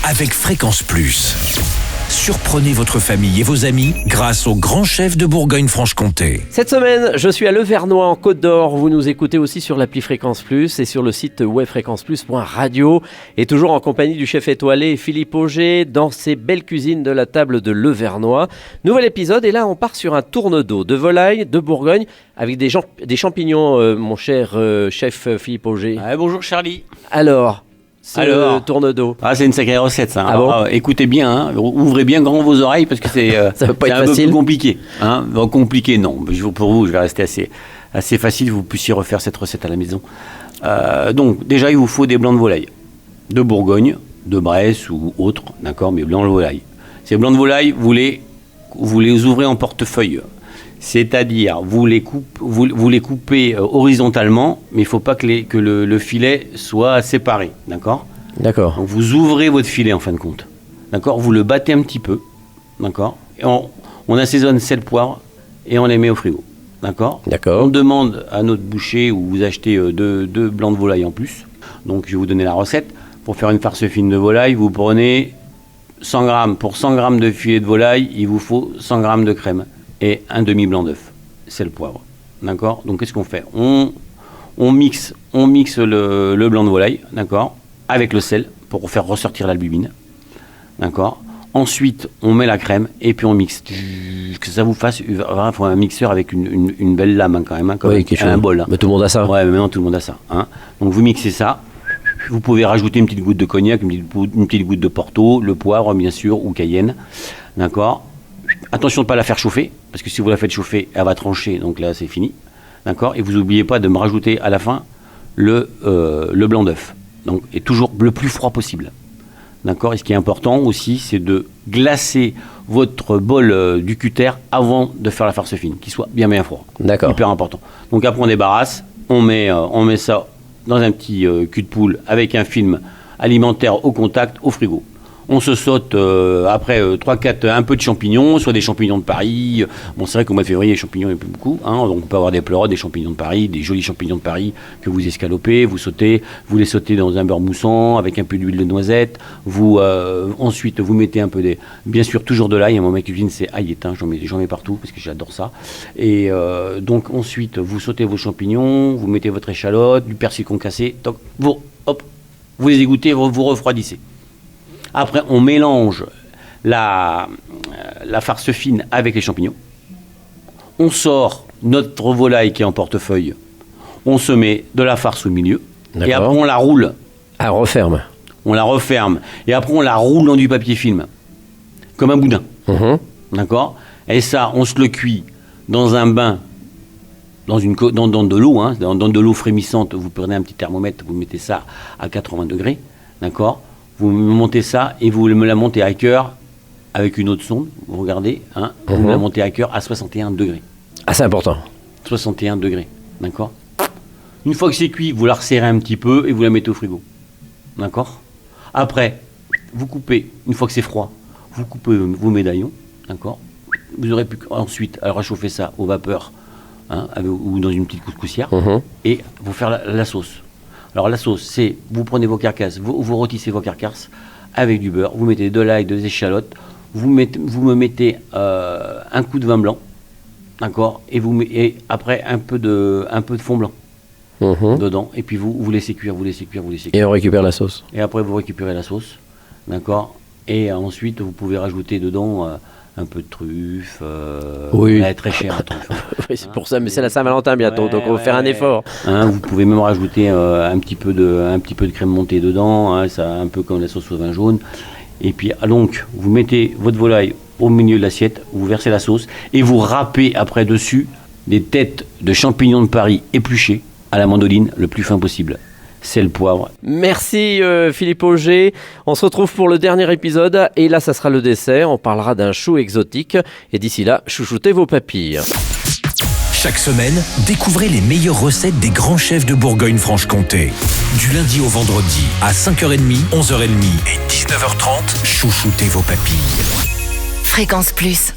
avec Fréquence Plus. Surprenez votre famille et vos amis grâce au grand chef de Bourgogne-Franche-Comté. Cette semaine, je suis à Levernois en Côte d'Or. Vous nous écoutez aussi sur l'appli Fréquence Plus et sur le site webfréquenceplus.radio. Et toujours en compagnie du chef étoilé Philippe Auger dans ses belles cuisines de la table de Levernois. Nouvel épisode et là on part sur un tourne-dos de volaille de Bourgogne avec des champignons, mon cher chef Philippe Auger. Ah, bonjour Charlie. Alors, le tourne-dos. C'est une sacrée recette ça. Ah bon écoutez bien, hein, ouvrez bien grand vos oreilles parce que c'est ça va pas c'est être un facile. peu plus compliqué. Compliqué non, pour vous je vais rester assez facile, vous puissiez refaire cette recette à la maison. Donc déjà il vous faut des blancs de volaille, de Bourgogne, de Bresse ou autre, d'accord, mais blancs de volaille. Ces blancs de volaille, vous les ouvrez en portefeuille. C'est-à-dire, vous les coupez horizontalement, mais il ne faut pas que le filet soit séparé, d'accord ? D'accord. Donc vous ouvrez votre filet en fin de compte, d'accord ? Vous le battez un petit peu, d'accord ? Et on assaisonne sel, poivre et on les met au frigo, d'accord ? D'accord. On demande à notre boucher où vous achetez deux blancs de volaille en plus. Donc je vais vous donner la recette. Pour faire une farce fine de volaille, vous prenez 100 grammes. Pour 100 grammes de filet de volaille, il vous faut 100 grammes de crème et un demi-blanc d'œuf, sel, poivre. D'accord ? Donc qu'est-ce qu'on fait ? On mixe le blanc de volaille, d'accord, avec le sel pour faire ressortir l'albumine. D'accord ? Ensuite, on met la crème et puis on mixe. Que ça vous fasse, il faut un mixeur avec une belle lame hein, quand même, comme Oui, un bol. Hein. Mais tout le monde a ça. Ouais, mais maintenant tout le monde a ça. Hein. Donc vous mixez ça. Vous pouvez rajouter une petite goutte de cognac, une petite goutte de Porto, le poivre bien sûr, ou cayenne. D'accord ? Attention de ne pas la faire chauffer, parce que si vous la faites chauffer, elle va trancher, donc là c'est fini. D'accord ? Et vous n'oubliez pas de me rajouter à la fin le blanc d'œuf. Donc, et toujours le plus froid possible. D'accord ? Et ce qui est important aussi, c'est de glacer votre bol du cutter avant de faire la farce fine, qu'il soit bien froid. D'accord. Hyper important. Donc après on débarrasse, on met ça dans un petit cul de poule avec un film alimentaire au contact au frigo. On se saute après 3-4, un peu de champignons, soit des champignons de Paris. Bon, c'est vrai qu'au mois de février, les champignons, il n'y en a plus beaucoup. Hein, donc on peut avoir des pleurotes, des champignons de Paris, des jolis champignons de Paris que vous escalopez, vous les sautez dans un beurre moussant avec un peu d'huile de noisette. Ensuite, vous mettez un peu bien sûr, toujours de l'ail. Mon mec cuisine, c'est ail éteint, j'en mets partout parce que j'adore ça. Et donc ensuite, vous sautez vos champignons, vous mettez votre échalote, du persil concassé, vous les égouttez, vous refroidissez. Après, on mélange la farce fine avec les champignons. On sort notre volaille qui est en portefeuille. On se met de la farce au milieu. D'accord. Et après, on la roule. Ah, referme. On la referme. Et après, on la roule dans du papier film. Comme un boudin. D'accord ? Et ça, on se le cuit dans un bain, dans de l'eau. Hein, dans de l'eau frémissante. Vous prenez un petit thermomètre, vous mettez ça à 80 degrés. D'accord ? Vous montez ça et vous me la montez à cœur avec une autre sonde. Vous regardez, hein, vous me la montez à cœur à 61 degrés. Ah, c'est important. 61 degrés, d'accord ? Une fois que c'est cuit, vous la resserrez un petit peu et vous la mettez au frigo. D'accord ? Après, vous coupez, une fois que c'est froid, vous coupez vos médaillons, d'accord ? Vous aurez pu ensuite réchauffer ça aux vapeurs hein, ou dans une petite couscoussière et vous faire la sauce. Alors la sauce, c'est, vous prenez vos carcasses, vous rôtissez vos carcasses avec du beurre, vous mettez de l'ail, des échalotes, vous me mettez un coup de vin blanc, d'accord, et après un peu de fond blanc dedans, et puis vous laissez cuire. Et on récupère la sauce. Et après vous récupérez la sauce, d'accord, et ensuite vous pouvez rajouter dedans un peu de truffe, oui. Elle est très chère la truffe. Oui, c'est pour ça, mais c'est la Saint-Valentin bientôt, donc on va faire un effort. Hein, vous pouvez même rajouter un petit peu de crème montée dedans, hein, ça, un peu comme la sauce au vin jaune. Et puis donc, vous mettez votre volaille au milieu de l'assiette, vous versez la sauce et vous râpez après dessus des têtes de champignons de Paris épluchées à la mandoline le plus fin possible. Sel, poivre. Merci Philippe Auger. On se retrouve pour le dernier épisode et là ça sera le dessert. On parlera d'un chou exotique et d'ici là, chouchoutez vos papilles. Chaque semaine, découvrez les meilleures recettes des grands chefs de Bourgogne-Franche-Comté. Du lundi au vendredi à 5h30, 11h30 et 19h30, chouchoutez vos papilles. Fréquence Plus.